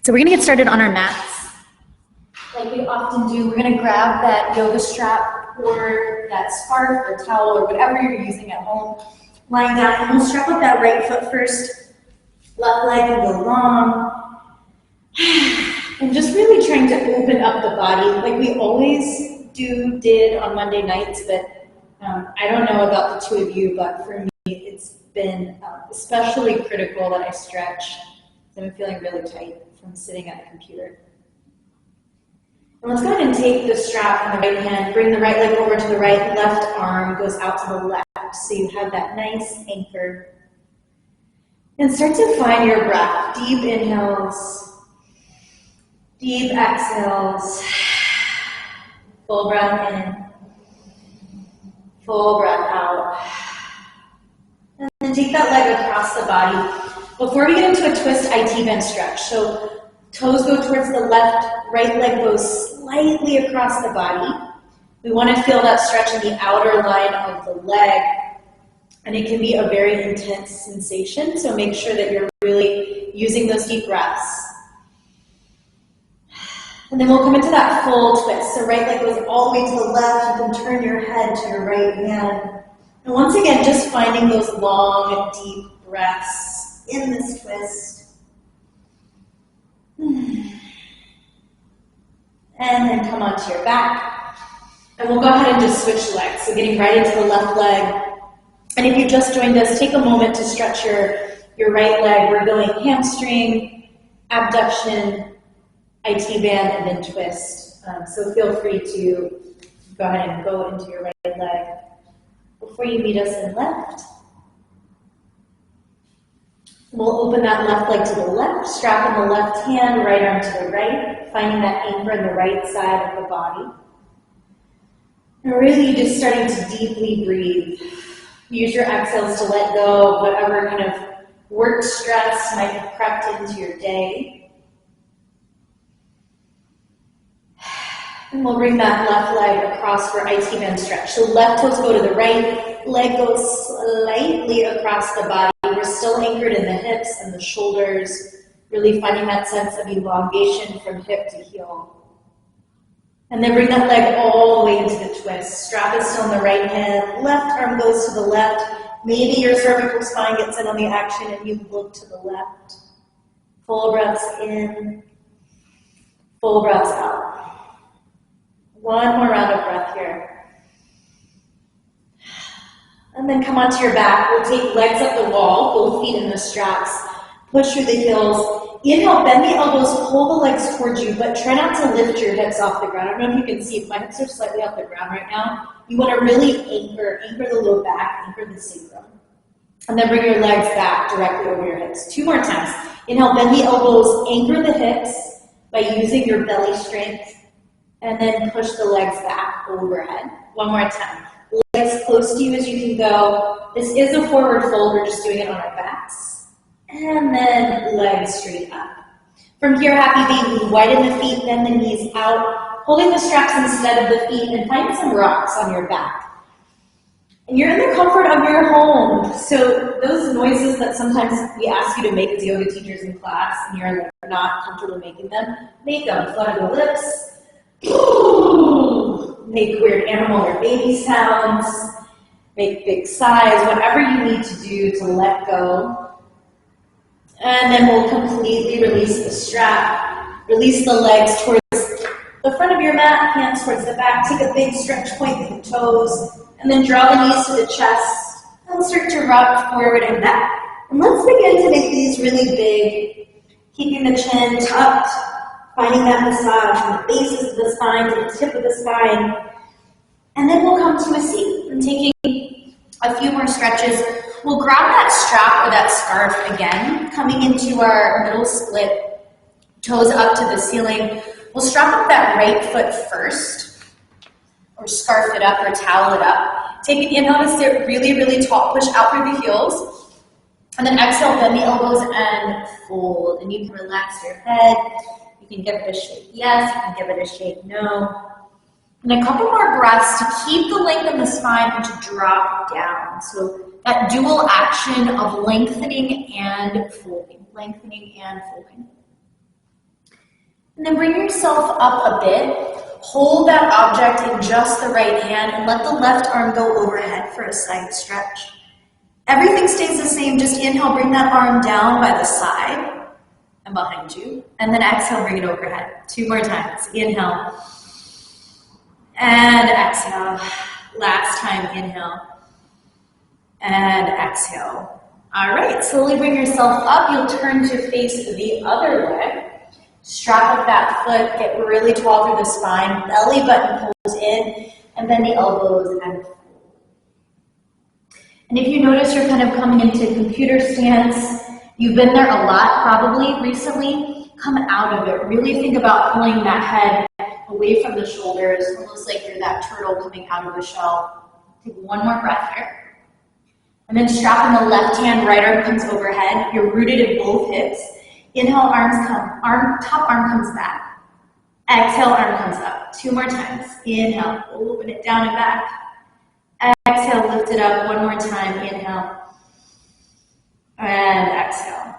So we're gonna get started on our mats. Like we often do, we're gonna grab that yoga strap or that scarf or towel or whatever you're using at home, lying down, and we'll strap up that right foot first, left leg will go long, and just really trying to open up the body like we always did on Monday nights, but I don't know about the two of you, but for me, it's been especially critical that I stretch. I'm feeling really tight from sitting at the computer. And let's go ahead and take the strap in the right hand, bring the right leg over to the right, left arm goes out to the left, so you have that nice anchor. And start to find your breath. Deep inhales, deep exhales, full breath in, full breath out. And then take that leg across the body. Before we get into a twist IT bend stretch, so toes go towards the left, right leg goes slightly across the body. We want to feel that stretch in the outer line of the leg, and it can be a very intense sensation, so make sure that you're really using those deep breaths. And then we'll come into that full twist. So right leg goes all the way to the left, you can turn your head to your right hand. And once again, just finding those long, deep breaths in this twist. And then come onto your back. And we'll go ahead and just switch legs. So getting right into the left leg. And if you just joined us, take a moment to stretch your right leg. We're going hamstring, abduction, IT band, and then twist. So feel free to go ahead and go into your right leg before you meet us in left. We'll open that left leg to the left, strap in the left hand, right arm to the right, finding that anchor in the right side of the body. And really just starting to deeply breathe. Use your exhales to let go of whatever kind of work stress might have crept into your day. And we'll bring that left leg across for IT bend stretch. So left toes go to the right, leg goes slightly across the body. We're still anchored in the hips and the shoulders, really finding that sense of elongation from hip to heel. And then bring that leg all the way into the twist. Strap is still in the right hand, left arm goes to the left. Maybe your cervical spine gets in on the action and you look to the left. Full breaths in, full breaths out. One more round of breath here. And then come onto your back. We'll take legs up the wall, both feet in the straps. Push through the heels. Inhale, bend the elbows, pull the legs towards you, but try not to lift your hips off the ground. I don't know if you can see, if my hips are slightly off the ground right now. You want to really anchor the low back, anchor the sacrum. And then bring your legs back directly over your hips. 2 more times. Inhale, bend the elbows, anchor the hips by using your belly strength, and then push the legs back overhead. 1 more time. Legs close to you as you can go. This is a forward fold, we're just doing it on our backs. And then legs straight up. From here, happy baby, widen the feet, bend the knees out, holding the straps instead of the feet, and find some rocks on your back. And you're in the comfort of your home. So those noises that sometimes we ask you to make as yoga teachers in class, and you're not comfortable making them, make them. Flutter the lips. Make weird animal or baby sounds, make big sighs, whatever you need to do to let go. And then we'll completely release the strap, release the legs towards the front of your mat, hands towards the back, take a big stretch point with the toes, and then draw the knees to the chest, and start to rock forward and back. And let's begin to make these really big, keeping the chin tucked, finding that massage from the bases of the spine to the tip of the spine. And then we'll come to a seat. And taking a few more stretches, we'll grab that strap or that scarf again, coming into our middle split, toes up to the ceiling. We'll strap up that right foot first, or scarf it up or towel it up. Take an inhale to sit really, really tall, push out through the heels. And then exhale, bend the elbows and fold. And you can relax your head. You can give it a shake yes, you can give it a shake no. And a couple more breaths to keep the length in the spine and to drop down. So that dual action of lengthening and folding, lengthening and folding. And then bring yourself up a bit. Hold that object in just the right hand and let the left arm go overhead for a side stretch. Everything stays the same. Just inhale, bring that arm down by the side and behind you. And then exhale, bring it overhead. 2 more times. Inhale. And exhale. Last time, inhale. And exhale. All right, slowly bring yourself up. You'll turn to face the other leg. Strap up that foot, get really tall through the spine. Belly button pulls in, and then the elbows and fold. And if you notice you're kind of coming into computer stance, you've been there a lot probably recently, come out of it. Really think about pulling that head away from the shoulders, almost like you're that turtle coming out of the shell. Take one more breath here. And then strap in the left hand, right arm comes overhead. You're rooted in both hips. Inhale, arms come, top arm comes back. Exhale, arm comes up. 2 more times. Inhale, open it down and back. Exhale, lift it up. 1 more time. Inhale. And exhale.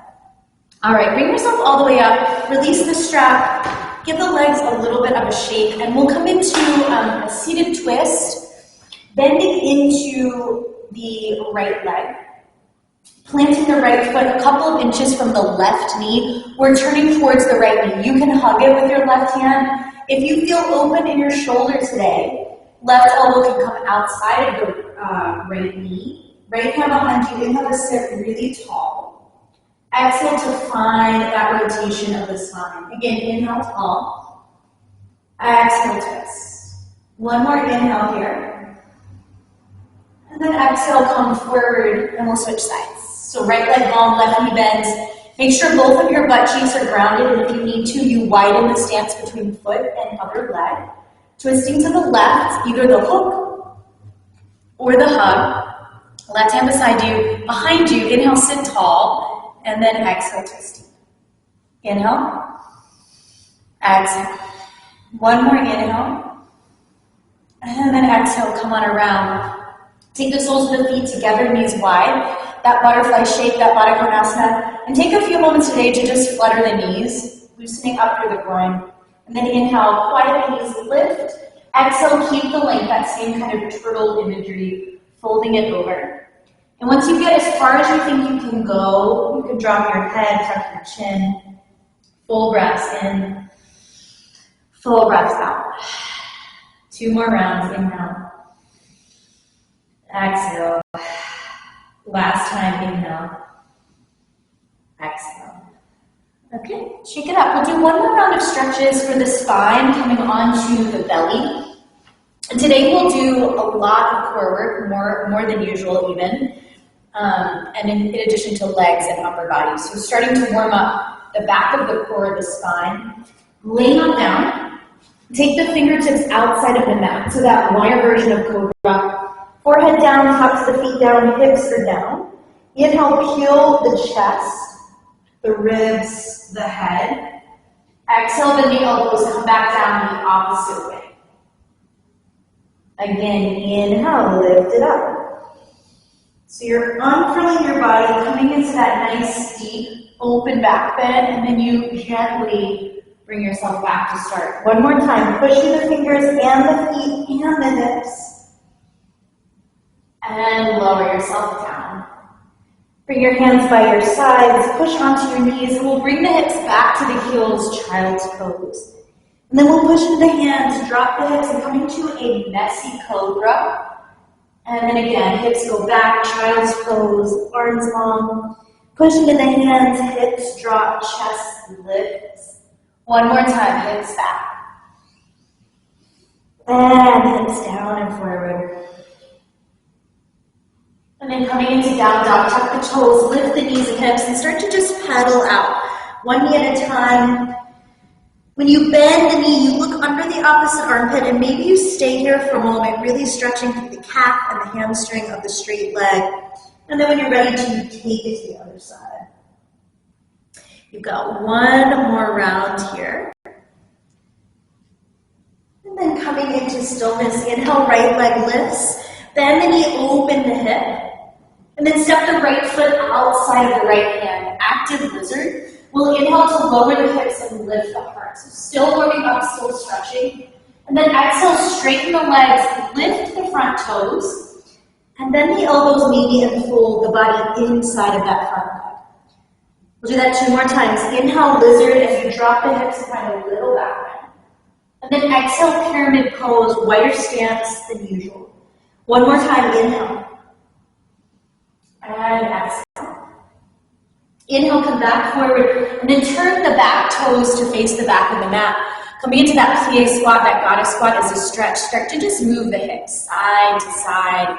All right, bring yourself all the way up. Release the strap. Give the legs a little bit of a shake. And we'll come into a seated twist, bending into the right leg. Planting the right foot a couple of inches from the left knee. We're turning towards the right knee. You can hug it with your left hand. If you feel open in your shoulder today, left elbow can come outside of the right knee. Right hand behind you. Inhale to sit really tall. Exhale to find that rotation of the spine. Again, inhale tall. Exhale twist. 1 more inhale here. And then exhale, come forward, and we'll switch sides. So right leg long, left knee bends. Make sure both of your butt cheeks are grounded, and if you need to, you widen the stance between foot and other leg. Twisting to the left, either the hook or the hug. Left hand beside you, behind you. Inhale, sit tall, and then exhale, twisting. Inhale, exhale. 1 more inhale, and then exhale, come on around. Take the soles of the feet together, knees wide. That butterfly shape, that Baddha Konasana. And take a few moments today to just flutter the knees, loosening up through the groin. And then inhale, quiet the knees, lift. Exhale, keep the length, that same kind of turtle imagery, folding it over. And once you get as far as you think you can go, you can drop your head, tuck your chin. Full breaths in, full breaths out. 2 more rounds, inhale. Exhale. Last time, inhale. Exhale. Okay, shake it up. We'll do 1 more round of stretches for the spine, coming onto the belly. And today we'll do a lot of core work, more than usual even, and in addition to legs and upper body. So starting to warm up the back of the core, the spine. Laying on down. Take the fingertips outside of the mat, so that wire version of cobra. Forehead down, tucks the feet down, hips are down. Inhale, peel the chest, the ribs, the head. Exhale, bend the elbows, come back down the opposite way. Again, inhale, lift it up. So you're uncurling your body, coming into that nice, deep, open back bend, and then you gently bring yourself back to start. 1 more time, pushing the fingers and the feet and the hips. And lower yourself down. Bring your hands by your sides, push onto your knees, and we'll bring the hips back to the heels, child's pose. And then we'll push into the hands, drop the hips, and come into a messy cobra. And then again, hips go back, child's pose, arms long. Push into the hands, hips drop, chest lifts. 1 more time, hips back. And hips down and forward. And then coming into down dog, tuck the toes, lift the knees and hips, and start to just pedal out. 1 knee at a time. When you bend the knee, you look under the opposite armpit, and maybe you stay here for a moment, really stretching through the calf and the hamstring of the straight leg. And then when you're ready to take it to the other side. You've got 1 more round here. And then coming into stillness, inhale, right leg lifts. Bend the knee, open the hip. And then step the right foot outside of the right hand. Active lizard. We'll inhale to lower the hips and lift the heart. So still warming up, still stretching. And then exhale, straighten the legs, lift the front toes, and then the elbows maybe enfold the body inside of that front leg. We'll do that 2 more times. Inhale, lizard, as you drop the hips and find a little back bend. And then exhale, pyramid pose, wider stance than usual. 1 more time, inhale. And exhale. Inhale, come back forward, and then turn the back toes to face the back of the mat. Coming into that plie squat, that goddess squat as a stretch. Start to just move the hips side to side.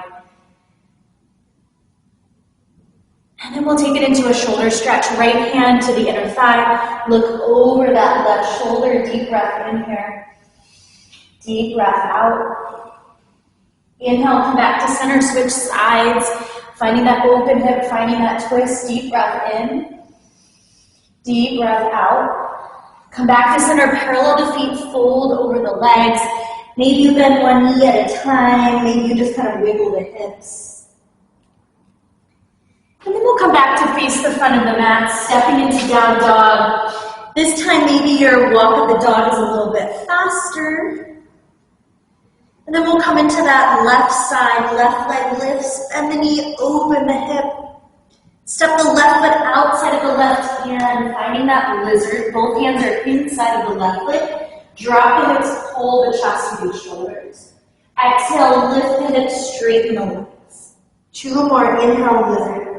And then we'll take it into a shoulder stretch. Right hand to the inner thigh. Look over that left shoulder. Deep breath in here. Deep breath out. Inhale, come back to center. Switch sides. Finding that open hip, finding that twist. Deep breath in. Deep breath out. Come back to center, parallel the feet, fold over the legs. Maybe you bend one knee at a time. Maybe you just kind of wiggle the hips. And then we'll come back to face the front of the mat, stepping into down dog. This time maybe your walk of the dog is a little bit faster. And then we'll come into that left side, left leg lifts, bend the knee, open the hip. Step the left foot outside of the left hand, finding that lizard. Both hands are inside of the left leg. Drop the hips, pull the chest to the shoulders. Exhale, lift the hips, straighten the legs. 2 more, inhale, lizard.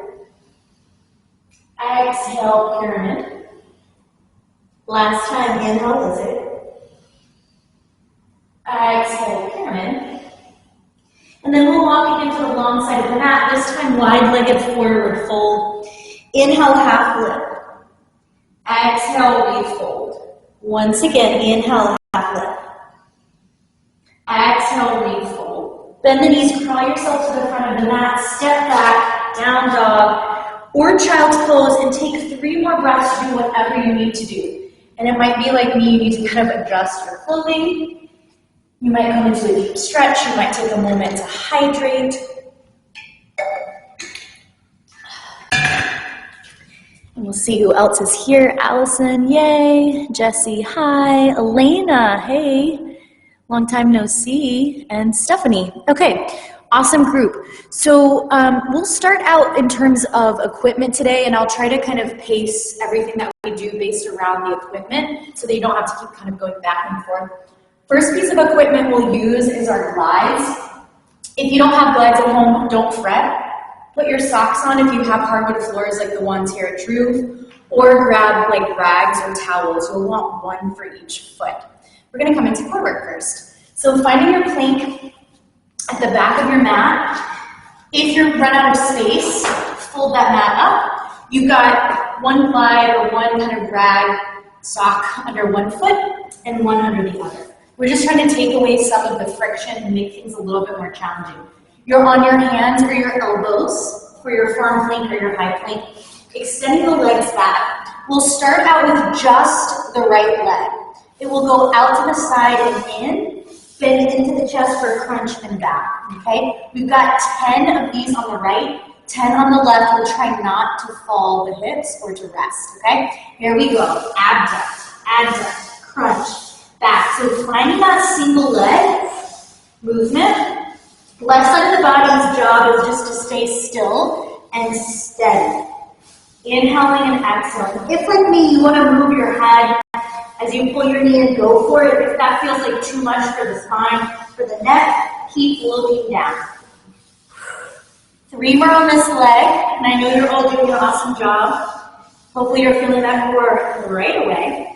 Exhale, pyramid. Last time, inhale, lizard. Exhale, pyramid. And then we'll walk again to the long side of the mat, this time wide-legged forward fold. Inhale, half lift. Exhale, refold. Once again, inhale, half lift. Exhale, refold. Bend the knees, crawl yourself to the front of the mat, step back, down dog, or child's pose, and take 3 more breaths to do whatever you need to do. And it might be like me, you need to kind of adjust your clothing. You might come into a deep stretch. You might take a moment to hydrate. And we'll see who else is here. Allison, yay. Jessie, hi. Elena, hey. Long time no see. And Stephanie. Okay, awesome group. So we'll start out in terms of equipment today, and I'll try to kind of pace everything that we do based around the equipment so that you don't have to keep kind of going back and forth. First piece of equipment we'll use is our glides. If you don't have glides at home, don't fret. Put your socks on if you have hardwood floors like the ones here at Truve, or grab like rags or towels. You'll want 1 for each foot. We're gonna come into core work first. So finding your plank at the back of your mat. If you run out of space, fold that mat up. You've got 1 glide or 1 kind of rag sock under 1 foot and 1 under the other. We're just trying to take away some of the friction and make things a little bit more challenging. You're on your hands or your elbows for your firm plank or your high plank, extending the legs back. We'll start out with just the right leg. It will go out to the side and in, bend into the chest for a crunch and back, okay? We've got 10 of these on the right, 10 on the left. We'll try not to fall the hips or to rest, okay? Here we go. Abduct, crunch. Back. So finding that single leg movement. Left side of the body's job is just to stay still and steady. Inhaling and exhaling. If, like me, you want to move your head as you pull your knee in, go for it. If that feels like too much for the spine, for the neck, keep looking down. 3 more on this leg, and I know you're all doing an awesome job. Hopefully you're feeling that core right away.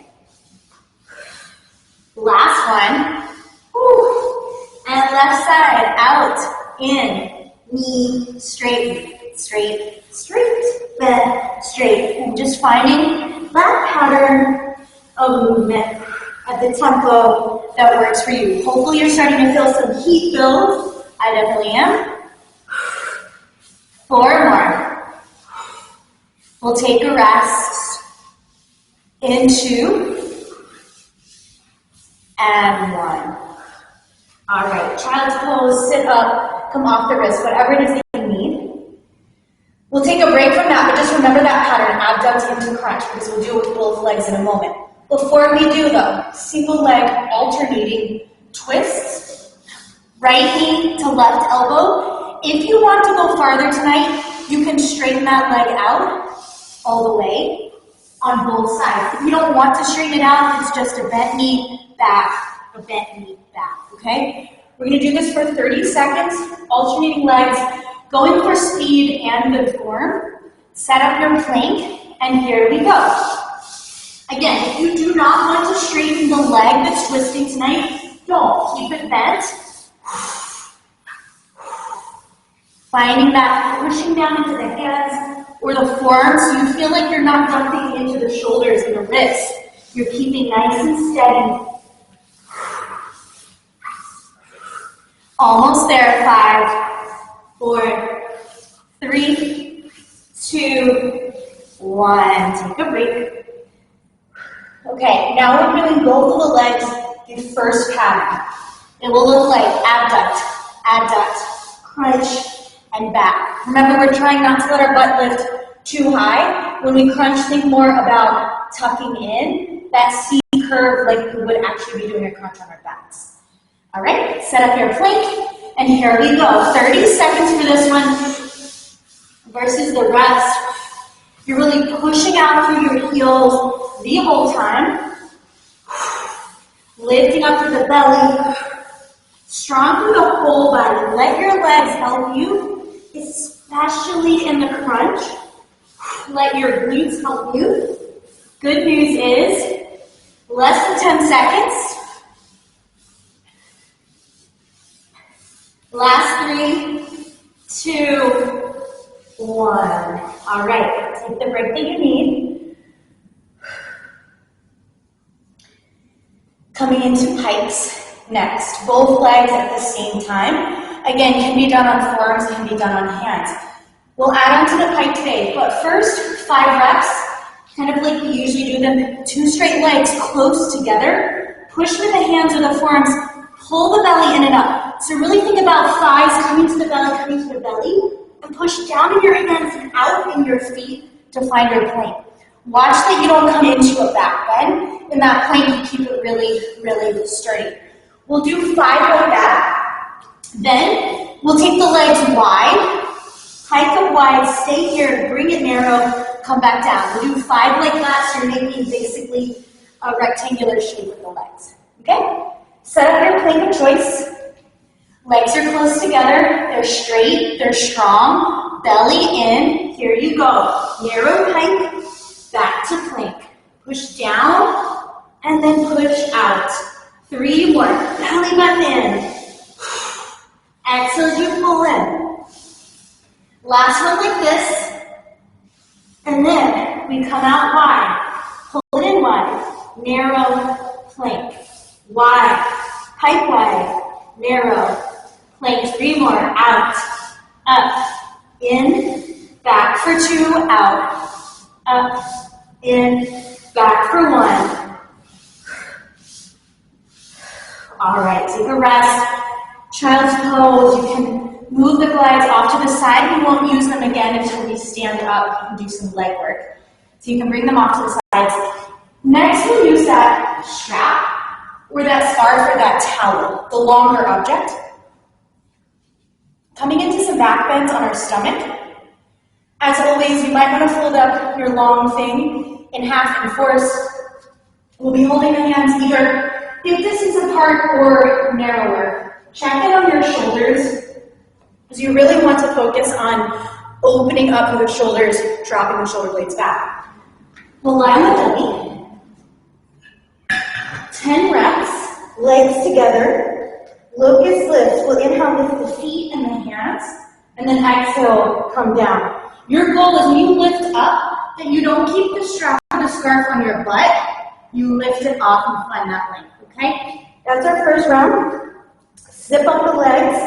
Last one. Woo. And left side, out, in, knee, straight, straight, straight, bend, straight. And just finding that pattern of movement at the tempo that works for you. Hopefully you're starting to feel some heat build. I definitely am. 4 more. We'll take a rest. Into and 1. All right, child's pose, sit up, come off the wrist, whatever it is that you need. We'll take a break from that, but just remember that pattern, abduct into crunch, because we'll do it with both legs in a moment. Before we do though, single leg alternating twists, right knee to left elbow. If you want to go farther tonight, you can straighten that leg out all the way on both sides. If you don't want to straighten it out, it's just a bent knee back, a bent knee back, okay? We're gonna do this for 30 seconds, alternating legs, going for speed and good form. Set up your plank, and here we go. Again, if you do not want to straighten the leg that's twisting tonight, don't. Keep it bent. Finding that pushing down into the hands or the forearms so you feel like you're not dumping into the shoulders and the wrists. You're keeping nice and steady. Almost there. 5, 4, 3, 2, 1. Take a break. Okay, now we're doing both of the legs the first pattern. It will look like abduct, crunch, and back. Remember, we're trying not to let our butt lift too high. When we crunch, think more about tucking in that C curve like we would actually be doing a crunch on our backs. All right, set up your plank, and here we go. 30 seconds for this one versus the rest. You're really pushing out through your heels the whole time. Lifting up through the belly. Strong through the whole body. Let your legs help you, especially in the crunch. Let your glutes help you. Good news is, less than 10 seconds. Last 3, 2, 1. All right, take the break that you need. Coming into pikes next. Both legs at the same time. Again, can be done on forearms, can be done on hands. We'll add on to the pike today, but first, 5 reps, kind of like we usually do them. 2 straight legs close together. Push with the hands or the forearms. Pull the belly in and up. So really think about thighs coming to the belly, and push down in your hands and out in your feet to find your plank. Watch that you don't come into a back bend. In that plank, you keep it really, really sturdy. We'll do 5 like that. Then we'll take the legs wide, hike up wide, stay here, bring it narrow, come back down. We'll do 5 like that, so you're making basically a rectangular shape with the legs. Okay? Set up your plank of choice. Legs are close together, they're straight, they're strong, belly in, here you go. Narrow pike, back to plank. Push down, and then push out. 3 more, belly button in. Exhale as you pull in. Last one like this, and then we come out wide. Pull it in wide, narrow plank. Wide, pike wide, narrow. Plank, 3 more, out, up, in, back for 2, out, up, in, back for 1. All right, take a rest. Child's pose, you can move the glides off to the side. We won't use them again until we stand up and do some leg work. So you can bring them off to the sides. Next, we'll use that strap or that scarf or that towel, the longer object. Coming into some back bends on our stomach. As always, you might want to fold up your long thing in half and force. We'll be holding the hands either if this is apart or narrower. Check in on your shoulders, because you really want to focus on opening up through the shoulders, dropping the shoulder blades back. We'll lie on the belly. 10 reps, legs together. Locust lift. We'll inhale, lift the feet and the hands, and then exhale, come down. Your goal is when you lift up, that you don't keep the strap or the scarf on your butt. You lift it off and find that length, okay? That's our first round. Zip up the legs,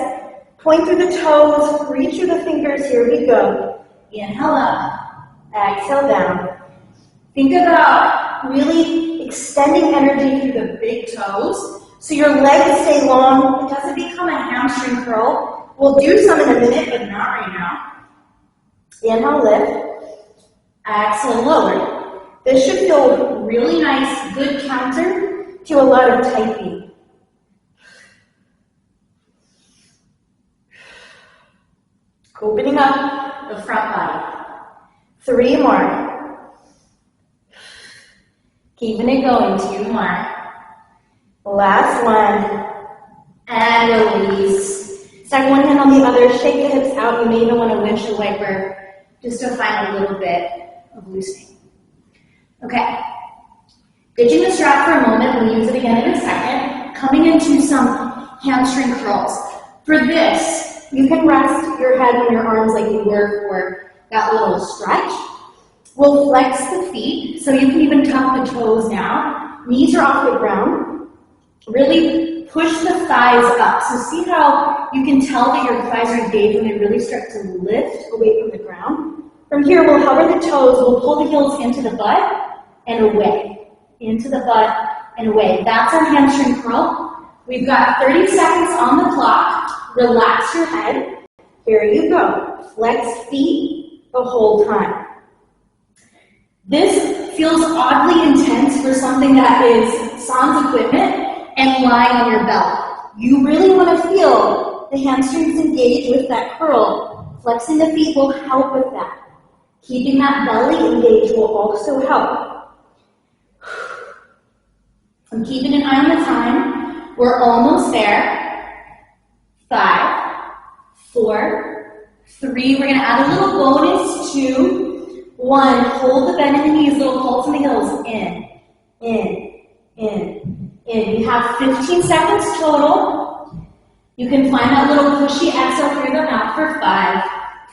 point through the toes, reach through the fingers. Here we go. Inhale up, exhale down. Think about really extending energy through the big toes. So your legs stay long, it doesn't become a hamstring curl. We'll do some in a minute, but not right now. Inhale, lift. Exhale, lower. This should feel really nice, good counter to a lot of typing. Opening up the front body. 3 more. Keeping it going, 2 more. Last one. And release. Stack one hand on the other, shake the hips out. You may even want to windshield wiper just to find a little bit of loosening. Okay. Ditching the strap for a moment, we'll use it again in a second. Coming into some hamstring curls. For this, you can rest your head on your arms like you were for that little stretch. We'll flex the feet, so you can even tuck the toes now. Knees are off the ground. Really push the thighs up. So see how you can tell that your thighs are engaged when they really start to lift away from the ground. From here, we'll hover the toes. We'll pull the heels into the butt and away. Into the butt and away. That's our hamstring curl. We've got 30 seconds on the clock. Relax your head. Here you go. Flex feet the whole time. This feels oddly intense for something that is sans equipment and lying on your belly. You really want to feel the hamstrings engage with that curl. Flexing the feet will help with that. Keeping that belly engaged will also help. I'm keeping an eye on the time. We're almost there. 5, 4, 3. We're going to add a little bonus. 2, 1. Hold the bend in the knees, little pulse in the heels. In. You have 15 seconds total. You can find that little pushy exhale through the mouth for 5,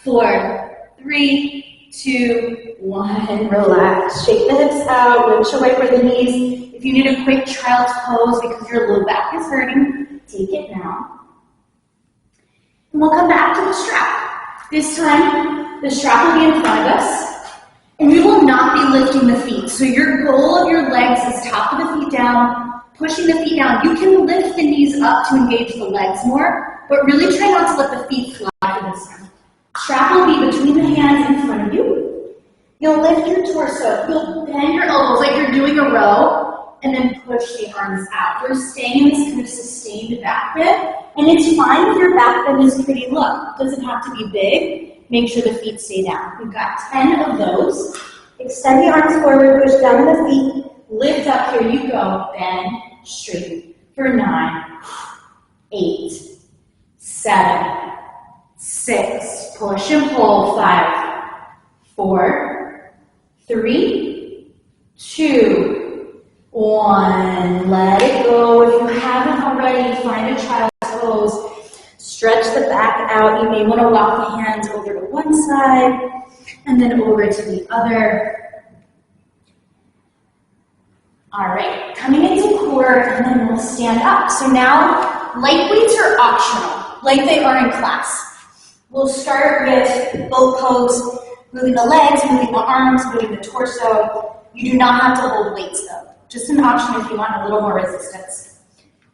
4, 3, 2, 1. Relax. Shake the hips out. Windshield wiper the knees. If you need a quick child's pose because your low back is hurting, take it now. And we'll come back to the strap. This time, the strap will be in front of us, and we will not be lifting the feet. So your goal of your legs is top of the feet down, pushing the feet down. You can lift the knees up to engage the legs more, but really try not to let the feet fly for this time. Strap will be between the hands in front of you. You'll lift your torso. You'll bend your elbows like you're doing a row, and then push the arms out. We're staying in this kind of sustained back bend, and it's fine if your back bend is pretty low. It doesn't have to be big. Make sure the feet stay down. We've got 10 of those. Extend the arms forward, push down the feet, lift up. Here you go. Bend, straighten for 9, 8, 7, 6. Push and pull. 5, 4, 3, 2, 1. Let it go. If you haven't already, find a child's pose. Stretch the back out. You may want to walk the hands over to one side and then over to the other. All right, coming into core, and then we'll stand up. So now, light weights are optional, like they are in class. We'll start with boat pose, moving the legs, moving the arms, moving the torso. You do not have to hold weights though. Just an option if you want a little more resistance.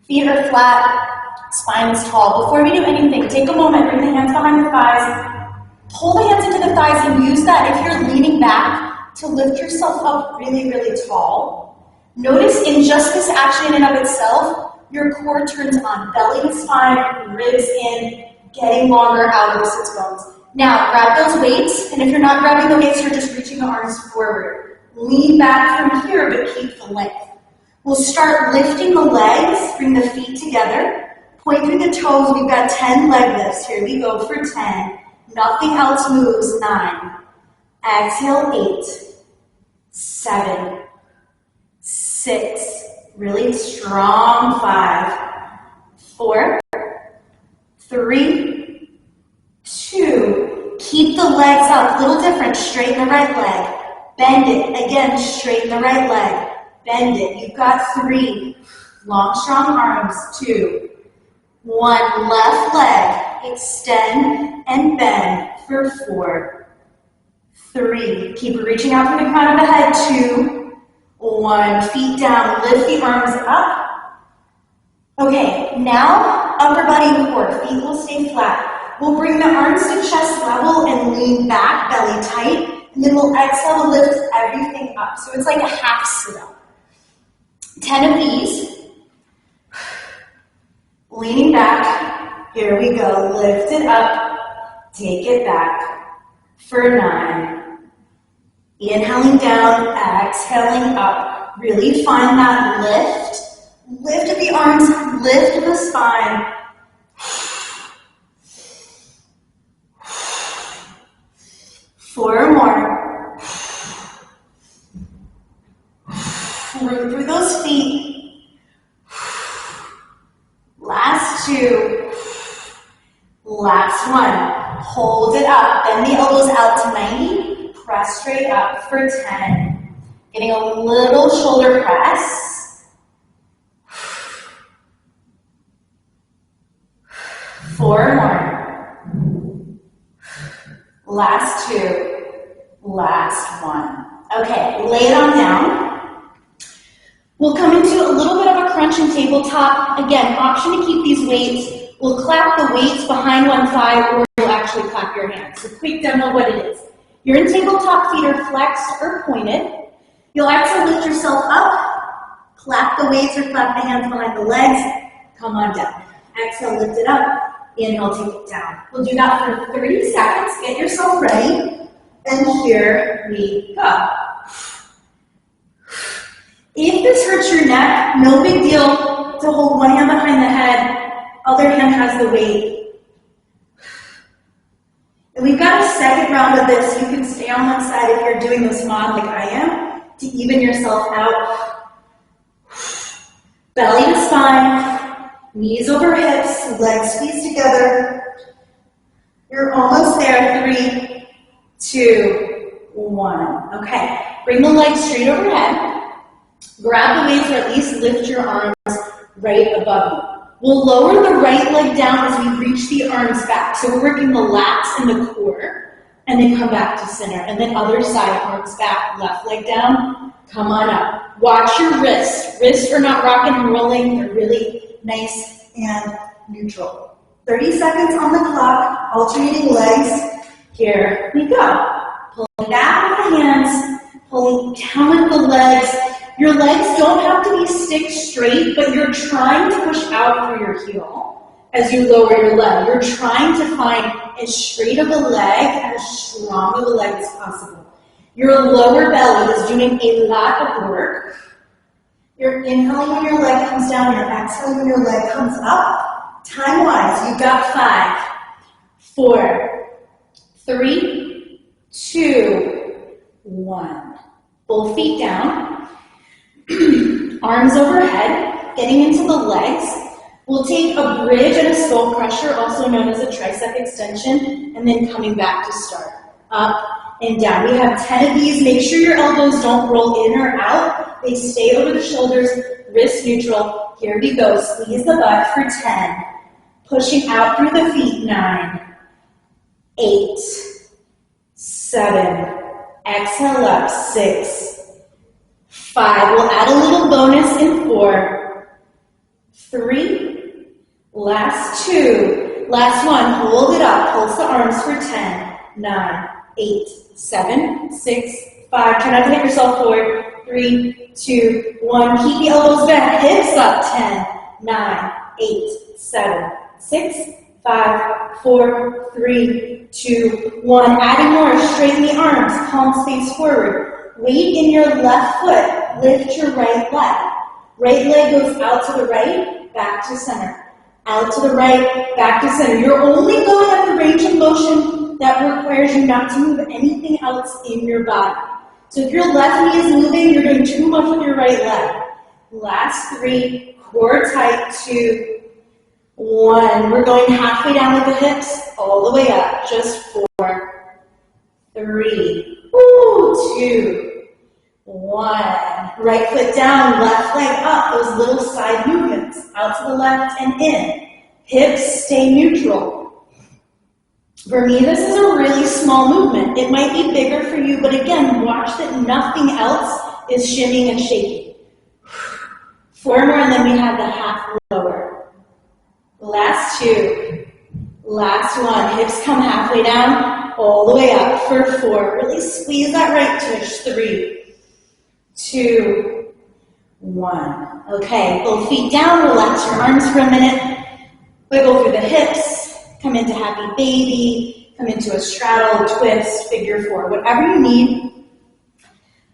Feet are flat. Spine is tall. Before we do anything, take a moment, bring the hands behind the thighs, pull the hands into the thighs, and use that if you're leaning back to lift yourself up really, really tall. Notice in just this action in and of itself, your core turns on. Belly to spine, ribs in, getting longer out of the sits bones. Now, grab those weights, and if you're not grabbing the weights, you're just reaching the arms forward. Lean back from here, but keep the length. We'll start lifting the legs, bring the feet together. Point through the toes. We've got 10 leg lifts. Here we go for 10. Nothing else moves. 9. Exhale. 8, 7, 6. Really strong. 5, 4, 3, 2. Keep the legs up. A little different. Straighten the right leg. Bend it. Again, straighten the right leg. Bend it. You've got 3. Long, strong arms. 2. 1, left leg, extend and bend for 4, 3. Keep reaching out from the crown of the head. 2, 1. Feet down, lift the arms up. Okay, now upper body and core. Feet will stay flat. We'll bring the arms to chest level and lean back, belly tight, and then we'll exhale to lift everything up. So it's like a half sit-up. 10 of these. Leaning back, here we go, lift it up, take it back for 9. Inhaling down, exhaling up. Really find that lift. Lift of the arms, lift of the spine. 4 more. Root through those feet. Last 2. Last 1. Hold it up. Bend the elbows out to 90. Press straight up for 10. Getting a little shoulder press. 4 more. Last 2. Last 1. Okay, lay it on down. We'll come into a little bit of a crunching tabletop. Again, option to keep these weights. We'll clap the weights behind one thigh, or you'll actually clap your hands. So quick demo of what it is. You're in tabletop, feet are flexed or pointed. You'll exhale, lift yourself up, clap the weights or clap the hands behind the legs, come on down. Exhale, lift it up, inhale, take it down. We'll do that for 30 seconds. Get yourself ready, and here we go. If this hurts your neck, no big deal to hold one hand behind the head, other hand has the weight. And we've got a second round of this. You can stay on one side if you're doing this mod like I am, to even yourself out. Belly to spine, knees over hips, legs squeeze together. You're almost there. 3, 2, 1. Okay, bring the legs straight overhead. Grab the weights or at least lift your arms right above you. We'll lower the right leg down as we reach the arms back. So we're working the lats and the core, and then come back to center. And then other side, arms back, left leg down, come on up. Watch your wrists. Wrists are not rocking and rolling. They're really nice and neutral. 30 seconds on the clock, alternating legs. Here we go. Pulling back with the hands, pulling down with the legs. Your legs don't have to be stick straight, but you're trying to push out through your heel as you lower your leg. You're trying to find as straight of a leg and as strong of a leg as possible. Your lower belly is doing a lot of work. You're inhaling when your leg comes down, you're exhaling when your leg comes up. Time-wise, you've got 5, 4, 3, 2, 1. Both feet down. Arms overhead, getting into the legs. We'll take a bridge and a skull crusher, also known as a tricep extension, and then coming back to start. Up and down. We have 10 of these. Make sure your elbows don't roll in or out. They stay over the shoulders, wrist neutral. Here we go. Squeeze the butt for 10. Pushing out through the feet. 9, 8, 7. Exhale up. 6, 5, we'll add a little bonus in 4, 3, last 2, last 1, hold it up, pulse the arms for 10, 9, 8, 7, 6, 5, try not to hit yourself forward, 3, 2, 1, keep the elbows back, hips up, 10, 9, 8, 7, 6, 5, 4, 3, 2, 1, adding more, straighten the arms, palms face forward. Weight in your left foot, lift your right leg. Right leg goes out to the right, back to center. Out to the right, back to center. You're only going at the range of motion that requires you not to move anything else in your body. So if your left knee is moving, you're doing too much with your right leg. Last 3, core tight, 2, 1. We're going halfway down with the hips, all the way up. Just 4, 3, 2, 1. Right foot down, left leg up. Those little side movements. Out to the left and in. Hips stay neutral. For me, this is a really small movement. It might be bigger for you, but again, watch that nothing else is shimmying and shaking. 4 more, and then we have the half lower. Last 2. Last one. Hips come halfway down, all the way up for 4. Really squeeze that right twitch. 3, 2, 1. Okay, both feet down. Relax your arms for a minute. Wiggle through the hips. Come into happy baby. Come into a straddle, twist, figure 4. Whatever you need.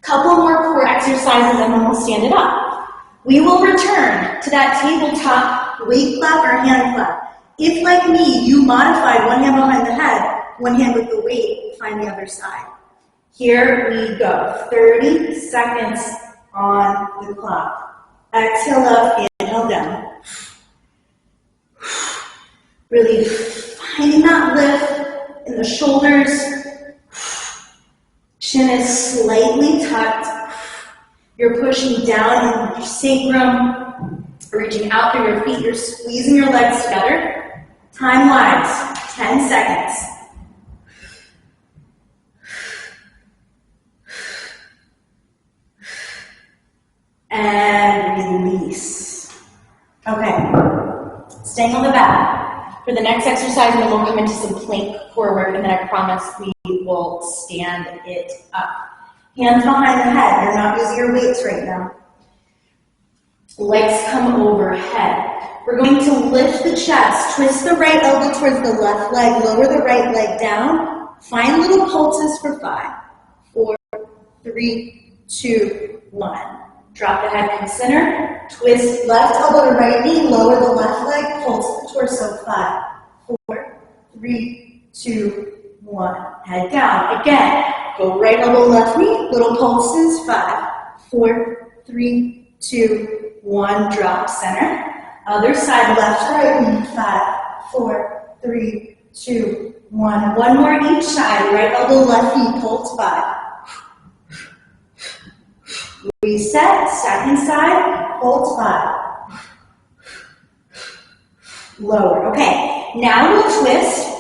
Couple more core exercises and then we'll stand it up. We will return to that tabletop weight clap or hand clap. If, like me, you modified one hand behind the head, one hand with the weight, find the other side. Here we go. 30 seconds on the clock. Exhale up, inhale down. Really finding that lift in the shoulders. Chin is slightly tucked. You're pushing down in your sacrum, reaching out through your feet. You're squeezing your legs together. Time-wise, 10 seconds. And release. Okay, staying on the back. For the next exercise, then we'll come into some plank core work, and then I promise we will stand it up. Hands behind the head. You're not using your weights right now. Legs come overhead. We're going to lift the chest, twist the right elbow towards the left leg, lower the right leg down. Find little pulses for 5, 4, 3, 2, 1. Drop the head in center, twist left elbow to right knee, lower the left leg, pulse the torso. 5, 4, 3, 2, 1. Head down. Again, go right elbow, left knee, little pulses. 5, 4, 3, 2, 1. Drop center. Other side, left, right knee. 5, 4, 3, 2, 1. One more each side. Right elbow, left knee, pulse. 5. Reset. Second side, pulse. 5. Lower. Okay. Now we'll twist.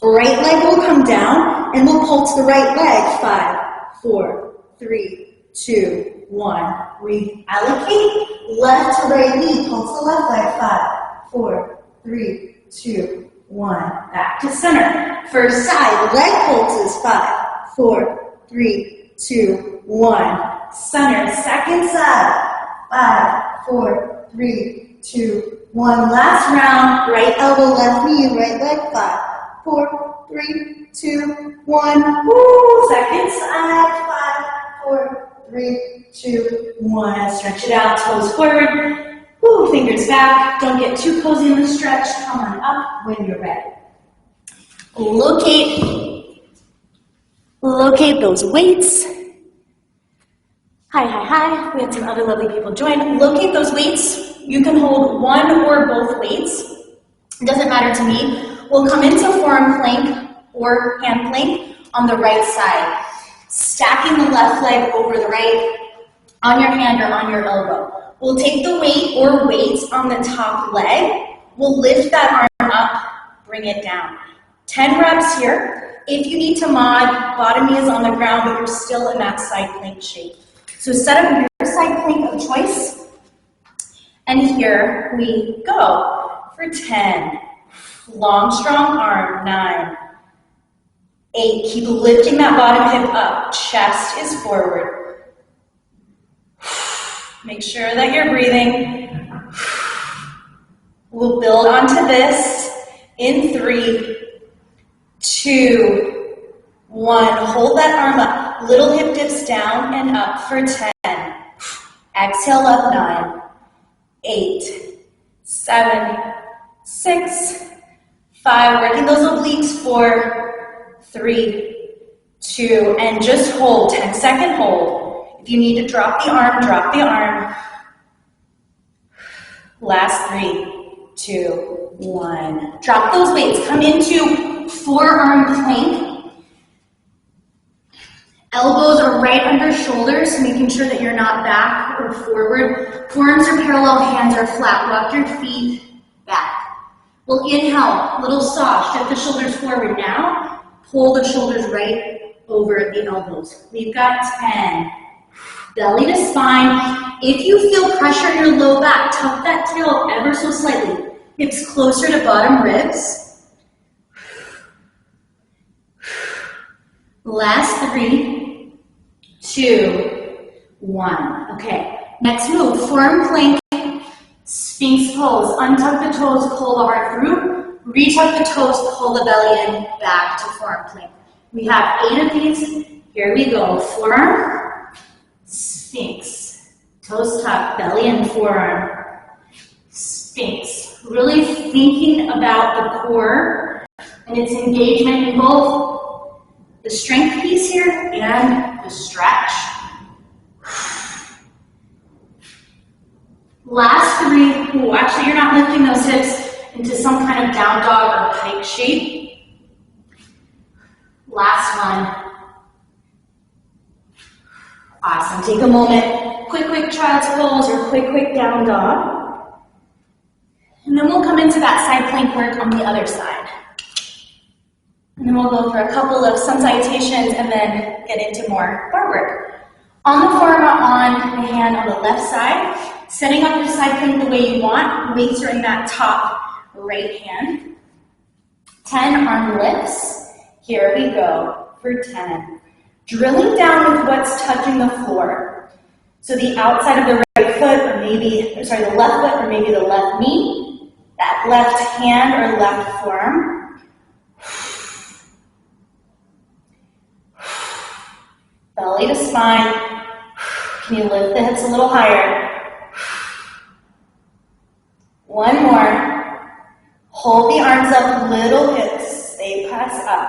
Right leg will come down, and we'll pulse the right leg. 5, 4, 3, 2, 1. Reallocate. Left to right knee, pulse the left leg. 5, 4, 3, 2, 1. Back to center. First side, leg pulses. 5, 4, 3, 2, 1. Center. Second side. 5, 4, 3, 2, 1. Last round. Right elbow, left knee, right leg. 5, 4, 3, 2, 1. Woo! Second side. 5, 4, 3, 2, 1. Stretch it out, toes forward. Woo, fingers back. Don't get too cozy in the stretch. Come on up when you're ready. Locate those weights. Hi. We had some other lovely people join. Locate those weights. You can hold one or both weights. It doesn't matter to me. We'll come into forearm plank or hand plank on the right side. Stacking the left leg over the right on your hand or on your elbow. We'll take the weight or weights on the top leg. We'll lift that arm up, bring it down. 10 reps here. If you need to mod, bottom knee is on the ground, but you're still in that side plank shape. So set up your side plank of choice. And here we go for 10. Long, strong arm. 9. 8. Keep lifting that bottom hip up. Chest is forward. Make sure that you're breathing. We'll build onto this in 3, 2, 1. Hold that arm up. Little hip dips down and up for 10. Exhale up. 9, 8, 7, 6, 5. Working those obliques. 4, 3, 2, and just hold. 10-second hold. If you need to drop the arm, drop the arm. Last 3, 2, 1. Drop those weights. Come into forearm plank. Elbows are right under shoulders, making sure that you're not back or forward. Forearms are parallel, hands are flat. Walk your feet back. We'll inhale, little soft. Shift the shoulders forward now. Pull the shoulders right over the elbows. We've got 10. Belly to spine. If you feel pressure in your low back, tuck that tail ever so slightly. Hips closer to bottom ribs. Last 3, 2, 1. Okay, next move, forearm plank, Sphinx pose. Untuck the toes, pull the heart through. Retuck the toes, pull the belly in, back to forearm plank. We have 8 of these. Here we go. Forearm, Sphinx. Toes tuck, belly in, forearm, Sphinx. Really thinking about the core and its engagement in both the strength piece here and the stretch. Last 3, ooh, actually you're not lifting those hips into some kind of down dog or pike shape. Last one. Awesome, take a moment, quick child's pose or quick down dog. And then we'll come into that side plank work on the other side. And then we'll go for a couple of sun salutations and then get into more bar work. On the forearm, on the hand on the left side, setting up your side plank the way you want. Weights are in that top right hand. 10 arm lifts. Here we go for 10. Drilling down with what's touching the floor. So the outside of the right foot, or maybe, the left foot, or maybe the left knee. That left hand or left forearm. Belly to spine. Can you lift the hips a little higher? One more. Hold the arms up, little hips. Stay pressed up,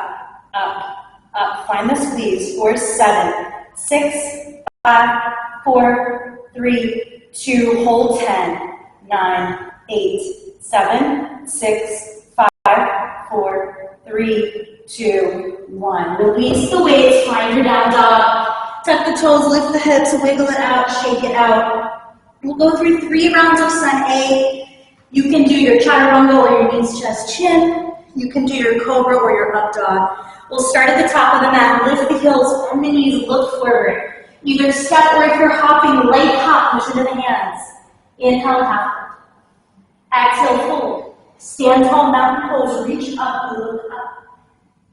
up. Find the squeeze. 4, 7, 6, 5, 4, 3, 2. Hold 10, 9, 8, 7, 6, 5, 4, 3, 2, 1. Release the weights. Find your down dog. Tuck the toes, lift the hips, wiggle it out, shake it out. We'll go through 3 rounds of Sun A. You can do your chaturanga or your knees, chest, chin. You can do your cobra or your up dog. We'll start at the top of the mat, lift the heels, bend the knees, look forward. Either step or if you're hopping, light hop, push into the hands. Inhale, half. Exhale, fold. Stand tall, mountain pose, reach up and look up.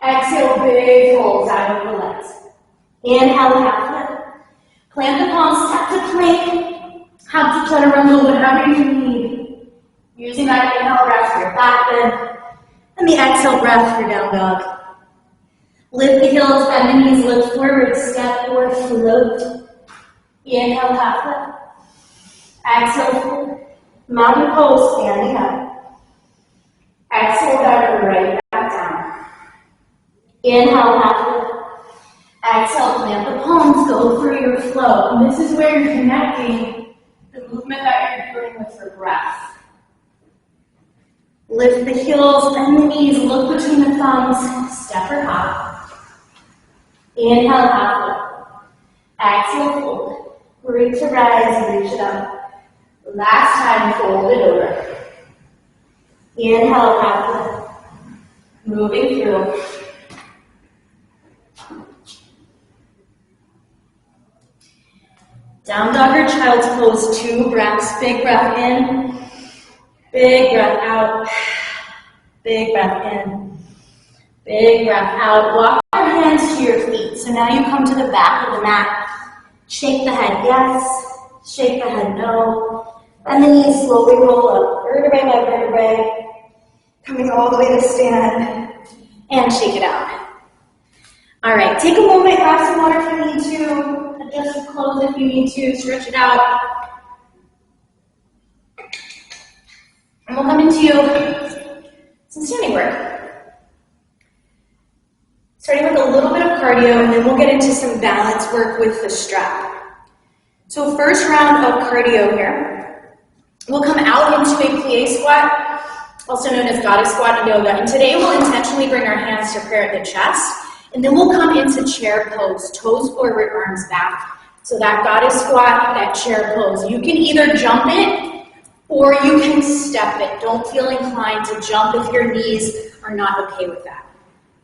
Exhale, big fold, down over the legs. Inhale, half lift. Plant the palms, step to plank. Have to chaturanga, whatever you need. Using that inhale breath for your back bend. And the exhale breath for your down dog. Lift the heels, bend the knees, look forward, step or float. Inhale, half lift. Exhale, fold. Mountain pose, standing up. Exhale, down, right back down. Inhale, half lift. Exhale, plant the palms, go through your flow. And this is where you're connecting the movement that you're doing with your breath. Lift the heels, bend the knees, look between the thumbs, step or hop. Inhale, half lift. Exhale, fold. Reach to rise, reach it up. Last time, fold it over. Inhale, half lift. Moving through. Down dog or child's pose, 2 breaths. Big breath in, big breath out, big breath in, big breath out. Walk your hands to your feet. So now you come to the back of the mat. Shake the head yes, shake the head no. And then you slowly roll up, vertebrae by vertebrae, coming all the way to stand, and shake it out. All right, take a moment, grab some water if you need to. Adjust your clothes if you need to, stretch it out. And we'll come into some standing work. Starting with a little bit of cardio, and then we'll get into some balance work with the strap. So first round of cardio here. We'll come out into a plie squat, also known as goddess squat in yoga. And today we'll intentionally bring our hands to prayer at the chest. And then we'll come into chair pose, toes forward, arms back. So that goddess squat, that chair pose. You can either jump it or you can step it. Don't feel inclined to jump if your knees are not okay with that.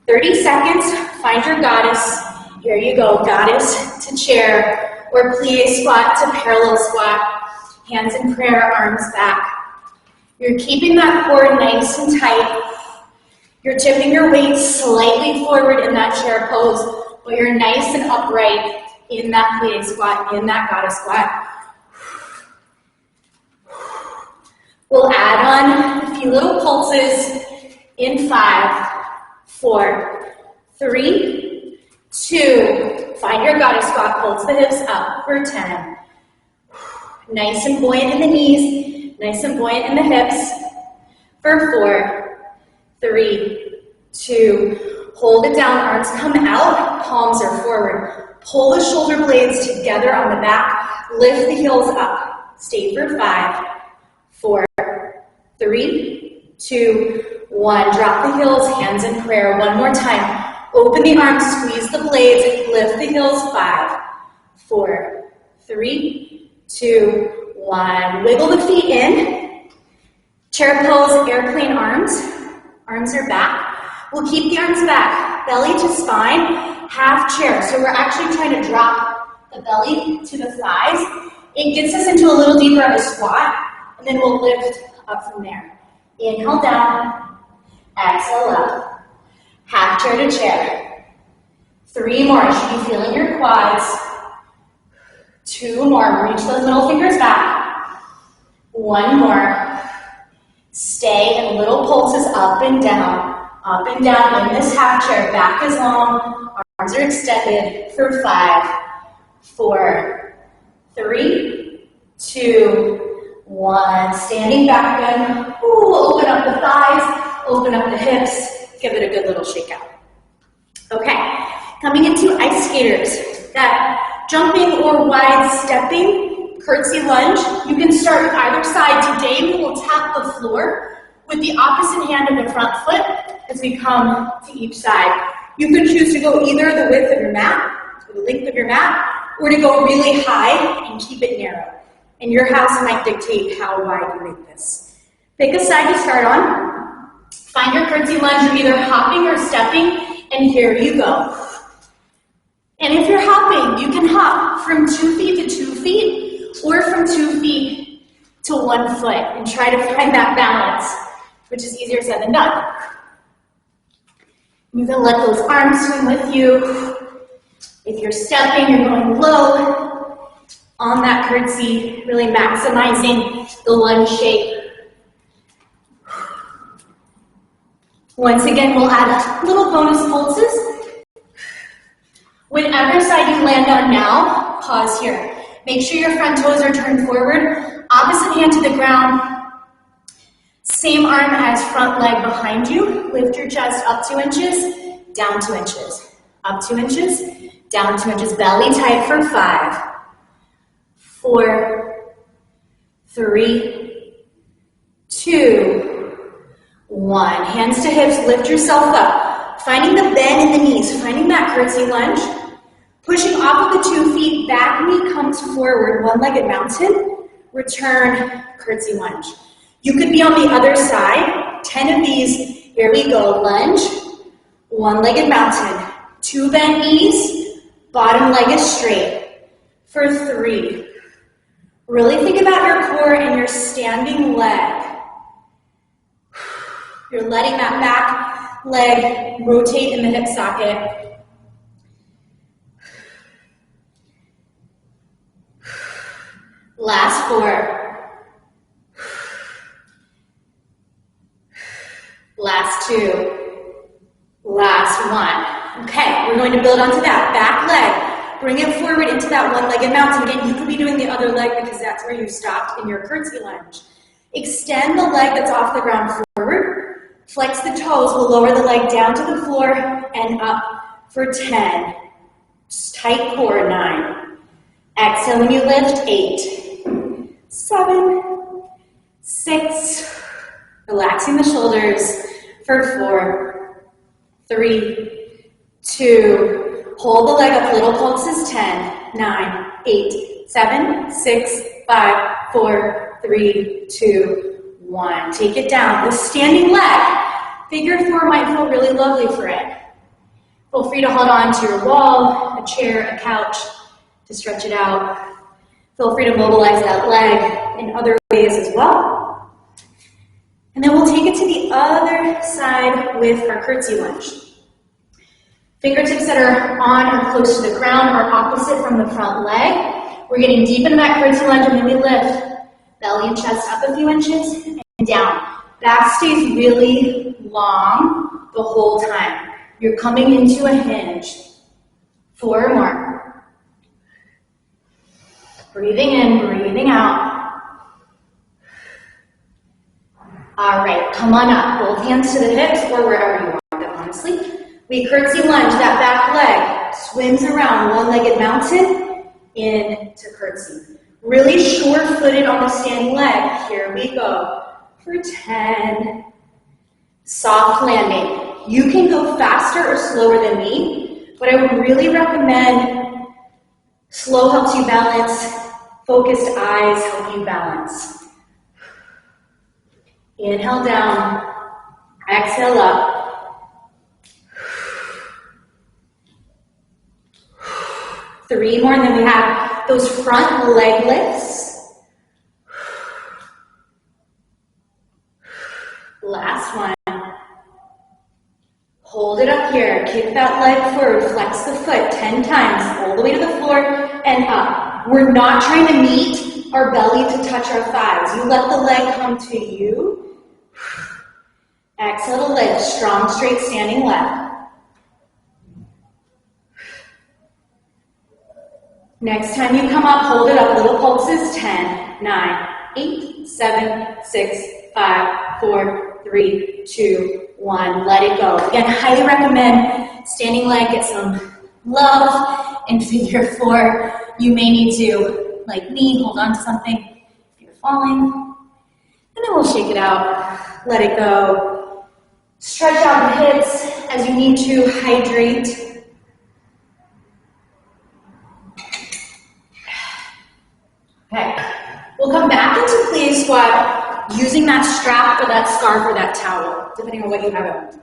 30 seconds, find your goddess. Here you go, goddess to chair or plie squat to parallel squat. Hands in prayer, arms back. You're keeping that core nice and tight. You're tipping your weight slightly forward in that chair pose, but you're nice and upright in that plie squat, in that goddess squat. We'll add on a few little pulses in 5, 4, 3, 2. Find your goddess squat, pulse the hips up for 10. Nice and buoyant in the knees, nice and buoyant in the hips for 4, 3, 2. Hold it down, arms come out, palms are forward. Pull the shoulder blades together on the back, lift the heels up. Stay for 5, 4, 3, 2, 1. Drop the heels, hands in prayer. One more time. Open the arms, squeeze the blades, lift the heels. 5, 4, 3, 2, 1. Wiggle the feet in. Chair pose, airplane arms. Arms are back. We'll keep the arms back. Belly to spine, half chair. So we're actually trying to drop the belly to the thighs. It gets us into a little deeper of a squat, and then we'll lift up from there. Inhale down, exhale up. Half chair to chair. 3 more. You should be feeling your quads. 2 more. Reach those middle fingers back. 1 more. Stay in little pulses up and down in this half chair. Back is long, arms are extended for 5, 4, 3, 2, 1. Standing back then. Ooh, open up the thighs, open up the hips. Give it a good little shake out. Okay, coming into ice skaters. That jumping or wide stepping, curtsy lunge. You can start with either side. Today we will tap the floor with the opposite hand of the front foot as we come to each side. You can choose to go either the width of your mat, or the length of your mat, or to go really high and keep it narrow. And your house might dictate how wide you make this. Pick a side to start on. Find your curtsy lunge. You're either hopping or stepping, and here you go. And if you're hopping, you can hop from 2 feet to 2 feet, or from 2 feet to 1 foot, and try to find that balance, which is easier said than done. You can let those arms swing with you. If you're stepping, you're going low on that curtsy, really maximizing the lunge shape. Once again, we'll add little bonus pulses. Whatever side you land on now, pause here. Make sure your front toes are turned forward. Opposite hand to the ground. Same arm as front leg behind you. Lift your chest up 2 inches, down 2 inches. Up 2 inches, down 2 inches. Belly tight for 5, 4, 3, 2, 1. Hands to hips, lift yourself up. Finding the bend in the knees, finding that curtsy lunge. Pushing off of the 2 feet, back knee comes forward, one-legged mountain. Return, curtsy lunge. You could be on the other side. 10 of these. Here we go. Lunge, one-legged mountain. 2 bent knees, bottom leg is straight. For 3. Really think about your core and your standing leg. You're letting that back leg rotate in the hip socket. Last 4. Last 2. Last 1. Okay, we're going to build onto that back leg. Bring it forward into that one-legged mountain. Again, you could be doing the other leg because that's where you stopped in your curtsy lunge. Extend the leg that's off the ground forward. Flex the toes. We'll lower the leg down to the floor and up for 10. Just tight core, 9. Exhale when you lift, 8, 7, 6. Relaxing the shoulders for 4, 3, 2. Hold the leg up, little pulses, 10, 9, 8, 7, 6, 5, 4, 3, 2, 1. Take it down. The standing leg. Figure 4 might feel really lovely for it. Feel free to hold on to your wall, a chair, a couch to stretch it out. Feel free to mobilize that leg in other ways as well. 3, 2, 1. Exhale, And then we'll take it to the other side with our curtsy lunge. Fingertips that are on or close to the ground are opposite from the front leg. We're getting deep into that curtsy lunge, and then we lift belly and chest up a few inches and down. Back stays really long the whole time. You're coming into a hinge. 4 more. Breathing in, breathing out. All right, come on up. Both hands to the hips or wherever you want them, honestly. We curtsy lunge, that back leg swims around one-legged mountain into curtsy. Really short-footed on the standing leg. Here we go for 10. Soft landing. You can go faster or slower than me, but I would really recommend slow helps you balance, focused eyes help you balance. Inhale down, exhale up. 3 more, and then we have those front leg lifts. Last one. Hold it up here, kick that leg forward, flex the foot 10 times, all the way to the floor and up. We're not trying to meet our belly to touch our thighs. You let the leg come to you. Exhale to lift, strong, straight, standing leg. Next time you come up, hold it up, little pulses, 10, 9, 8, 7, 6, 5, 4, 3, 2, 1. Let it go. Again, highly recommend standing leg, get some love in figure 4. You may need to, like me, hold on to something if you're falling. And then we'll shake it out, let it go. Stretch out the hips as you need to, hydrate. Okay, we'll come back into plie squat using that strap or that scarf or that towel, depending on what you have on.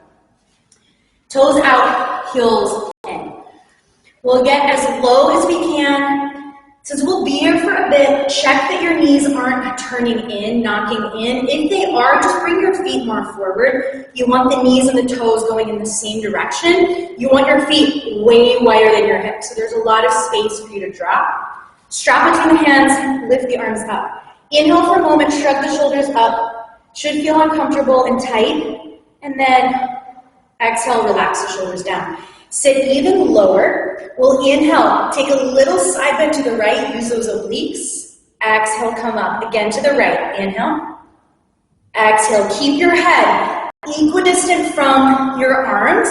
Toes out, heels in. We'll get as low as we can. Since we'll be here for a bit, check that your knees aren't turning in, knocking in. If they are, just bring your feet more forward. You want the knees and the toes going in the same direction. You want your feet way wider than your hips, so there's a lot of space for you to drop. Strap between the hands, lift the arms up. Inhale for a moment, shrug the shoulders up. Should feel uncomfortable and tight. And then exhale, relax the shoulders down. Sit even lower. We'll inhale, take a little side bend to the right, use those obliques. Exhale, come up, again to the right. Inhale. Exhale, keep your head equidistant from your arms.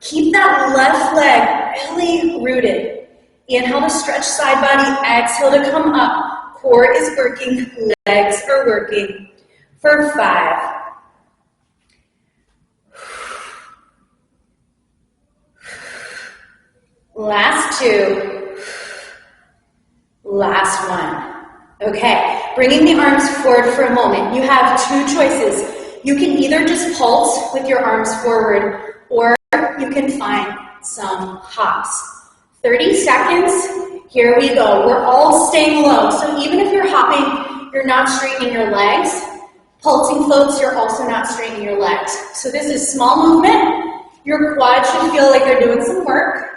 Keep that left leg really rooted. Inhale to stretch side body, exhale to come up. Core is working, legs are working. For 5. Last 2. Last 1. Okay, bringing the arms forward for a moment. You have 2 choices. You can either just pulse with your arms forward, or you can find some hops. 30 seconds, here we go. We're all staying low, so even if you're hopping, you're not straightening your legs. Pulsing floats, you're also not straightening your legs. So this is small movement. Your quads should feel like they're doing some work.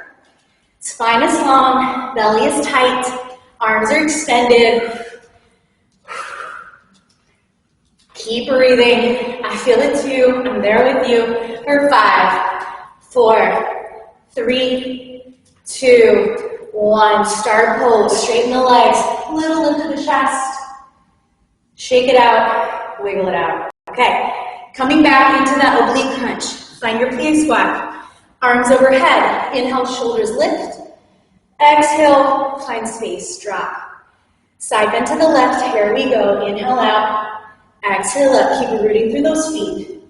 Spine is long, belly is tight, arms are extended. Keep breathing. I feel it too. I'm there with you. For 5, 4, 3, 2, 1. Start pose. Straighten the legs. Little lift to the chest. Shake it out. Wiggle it out. Okay. Coming back into that oblique crunch. Find your plie squat. Arms overhead. Inhale, shoulders lift. Exhale, find space, drop. Side bend to the left, here we go. Inhale out. Exhale up, keep rooting through those feet.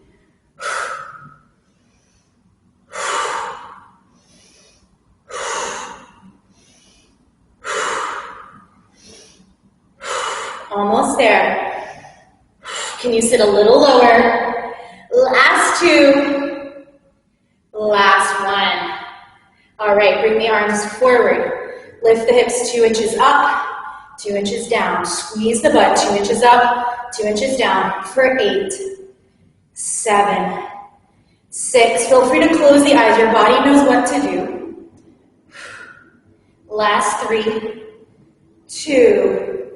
Almost there. Can you sit a little lower? Last 2. Last 1. All right, bring the arms forward. Lift the hips 2 inches up, 2 inches down. Squeeze the butt 2 inches up, 2 inches down for 8, 7, 6. Feel free to close the eyes. Your body knows what to do. Last 3, 2,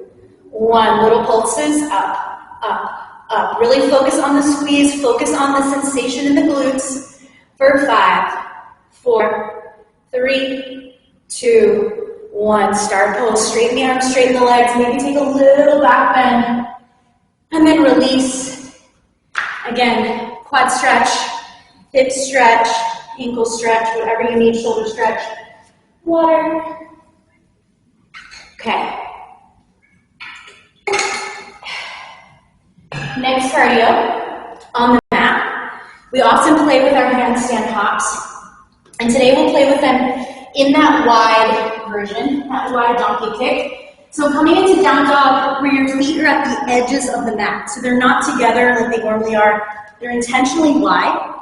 1. Little pulses, up, up, up. Really focus on the squeeze. Focus on the sensation in the glutes. For 5, 4, 3, 2, 1. Start pose. Straighten the arms, straighten the legs. Maybe take a little back bend. And then release. Again, quad stretch, hip stretch, ankle stretch, whatever you need, shoulder stretch. Water. Okay. Next cardio on the mat. We often play with our handstand hops. And today we'll play with them in that wide version, that wide donkey kick. So coming into down dog where your feet are at the edges of the mat. So they're not together like they normally are. They're intentionally wide.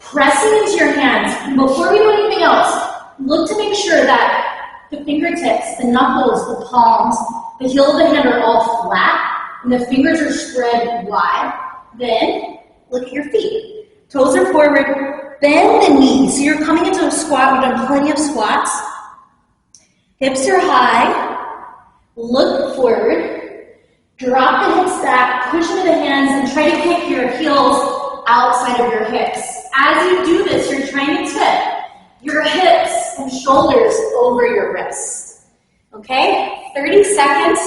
Pressing into your hands. And before we do anything else, look to make sure that the fingertips, the knuckles, the palms, the heel of the hand are all flat and the fingers are spread wide. Then look at your feet. Toes are forward. Bend the knees. So you're coming into a squat. We've done plenty of squats. Hips are high. Look forward. Drop the hips back. Push into the hands and try to kick your heels outside of your hips. As you do this, you're trying to tip your hips and shoulders over your wrists. Okay? 30 seconds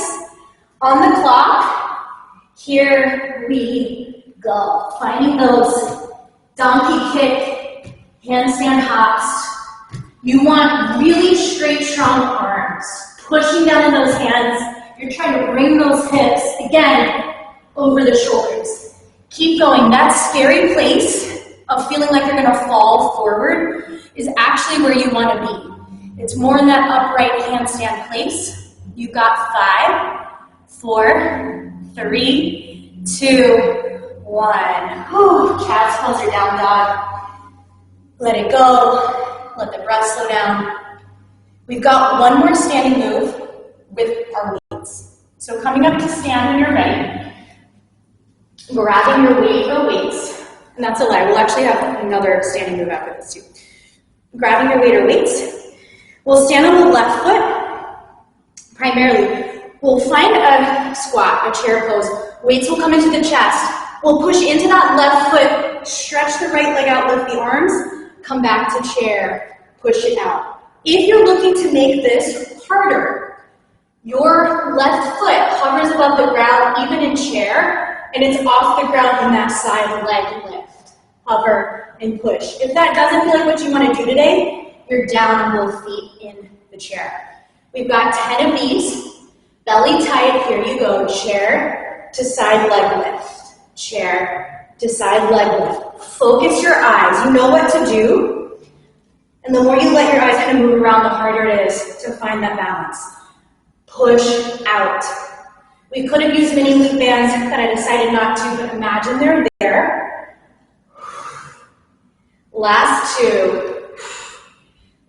on the clock. Here we go. Finding those donkey kick, handstand hops. You want really straight, strong arms. Pushing down in those hands. You're trying to bring those hips, again, over the shoulders. Keep going. That scary place of feeling like you're going to fall forward is actually where you want to be. It's more in that upright handstand place. You've got 5, 4, 3, 2, 1. Whew. Cat's pose or down dog. Let it go. Let the breath slow down. We've got one more standing move with our weights. So coming up to stand when you're ready, grabbing your weight or weights, and that's a lie, we'll actually have another standing move after this too. Grabbing your weight or weights, we'll stand on the left foot, primarily. We'll find a squat, a chair pose. Weights will come into the chest. We'll push into that left foot, stretch the right leg out, lift the arms, come back to chair, push it out. If you're looking to make this harder, your left foot hovers above the ground, even in chair, and it's off the ground in that side leg lift. Hover and push. If that doesn't feel like what you want to do today, you're down on both feet in the chair. We've got 10 of these. Belly tight, here you go. Chair to side leg lift. Chair to side leg lift. Focus your eyes. You know what to do. And the more you let your eyes kind of move around, the harder it is to find that balance. Push out. We could have used mini loop bands that I decided not to, but imagine they're there. Last 2.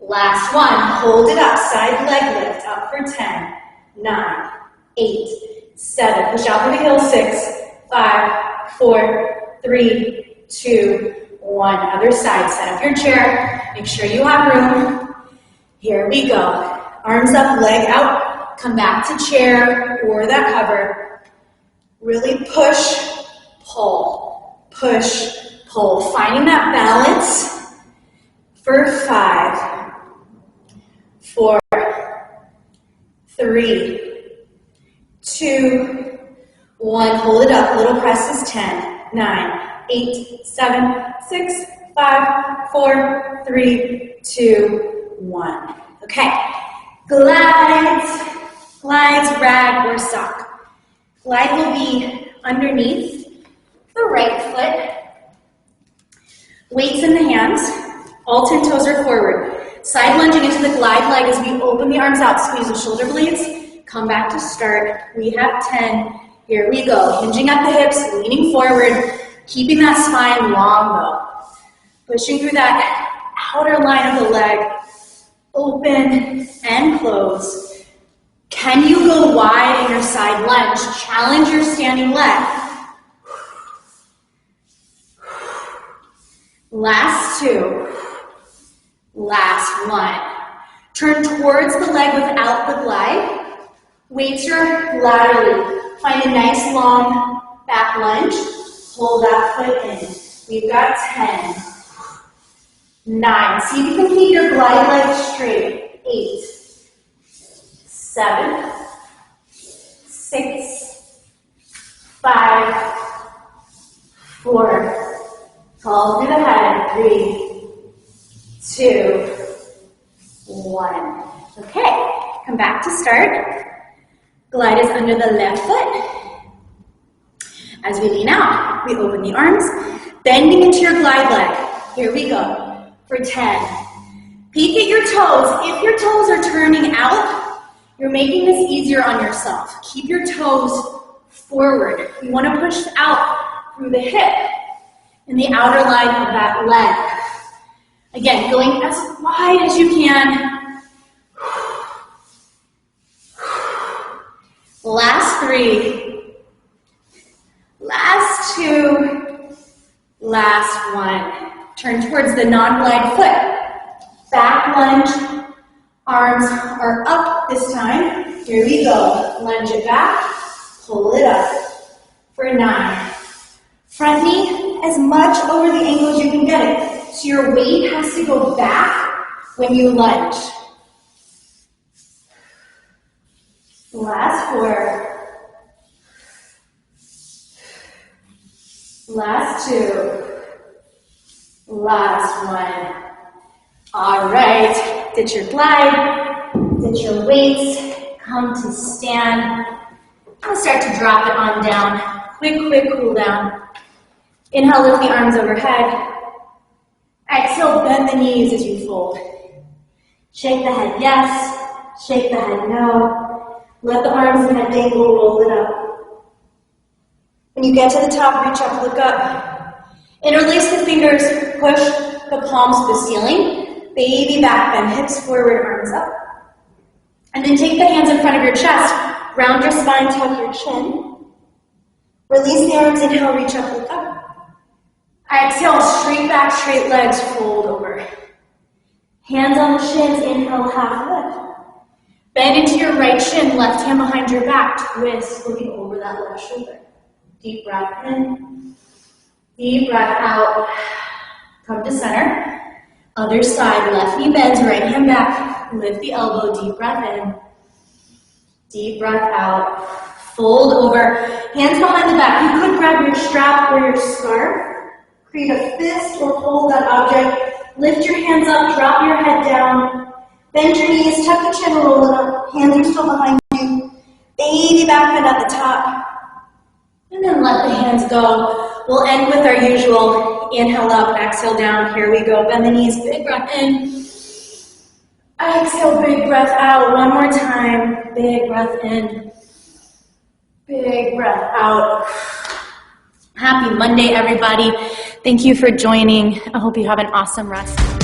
Last 1. Hold it up. Side leg lift. Up for 10, 9, 8, 7. Push out through the heel. 6, 5, 4, 3, 2, 1. Other side. Set up your chair. Make sure you have room. Here we go. Arms up, leg out. Come back to chair or that hover. Really push, pull, push, pull. Finding that balance for 5, 4, 3, 2, 1. Hold it up. Little presses. 10, 9, 8, 7, 6, 5, 4, 3, 2, 1. Okay. Glides. Glides, rag, or sock. Glide will be underneath the right foot. Weights in the hands. All 10 toes are forward. Side lunging into the glide leg as we open the arms out. Squeeze the shoulder blades. Come back to start. We have 10. Here we go. Hinging at the hips, leaning forward. Keeping that spine long though. Pushing through that outer line of the leg. Open and close. Can you go wide in your side lunge? Challenge your standing leg. Last 2. Last 1. Turn towards the leg without the glide. Weights are laterally. Find a nice long back lunge. Pull that foot in. We've got 10. 9. See if you can keep your glide leg straight. 8. 7. 6. 5. 4. Call through the head. 3, 2, 1. Okay, come back to start. Glide is under the left foot. As we lean out, we open the arms, bending into your glide leg. Here we go for 10. Peek at your toes. If your toes are turning out, you're making this easier on yourself. Keep your toes forward. You want to push out through the hip in the outer line of that leg. Again, going as wide as you can. Last 3. Last 2. Last 1. Turn towards the non-glide foot. Back lunge. Arms are up this time. Here we go. Lunge it back. Pull it up for 9. Front knee as much over the ankle as you can get it. So your weight has to go back when you lunge. Last 4. Last 2. Last 1. All right. Ditch your glide. Ditch your weights. Come to stand. I'll start to drop it on down. Quick cool down. Inhale, lift the arms overhead. Exhale, bend the knees as you fold. Shake the head yes, shake the head no. Let the arms and head dangle, roll it up. When you get to the top, reach up, look up. Interlace the fingers, push the palms to the ceiling. Baby back bend, hips forward, arms up. And then take the hands in front of your chest. Round your spine, tuck your chin. Release the arms, inhale, reach up, look up. Exhale, straight back, straight legs, fold over. Hands on the shins, inhale, half lift. Bend into your right shin, left hand behind your back, twist, looking over that left shoulder. Deep breath in, deep breath out. Come to center. Other side, left knee bends, right hand back. Lift the elbow, deep breath in. Deep breath out. Fold over, hands behind the back. You could grab your strap or your scarf. Create a fist or hold that object. Lift your hands up, drop your head down. Bend your knees, tuck the chin, roll it up. Hands are still behind you. Baby back bend at the top. And then let the hands go. We'll end with our usual inhale up, exhale down. Here we go. Bend the knees, big breath in. Exhale, big breath out. One more time. Big breath in. Big breath out. Happy Monday, everybody. Thank you for joining. I hope you have an awesome rest.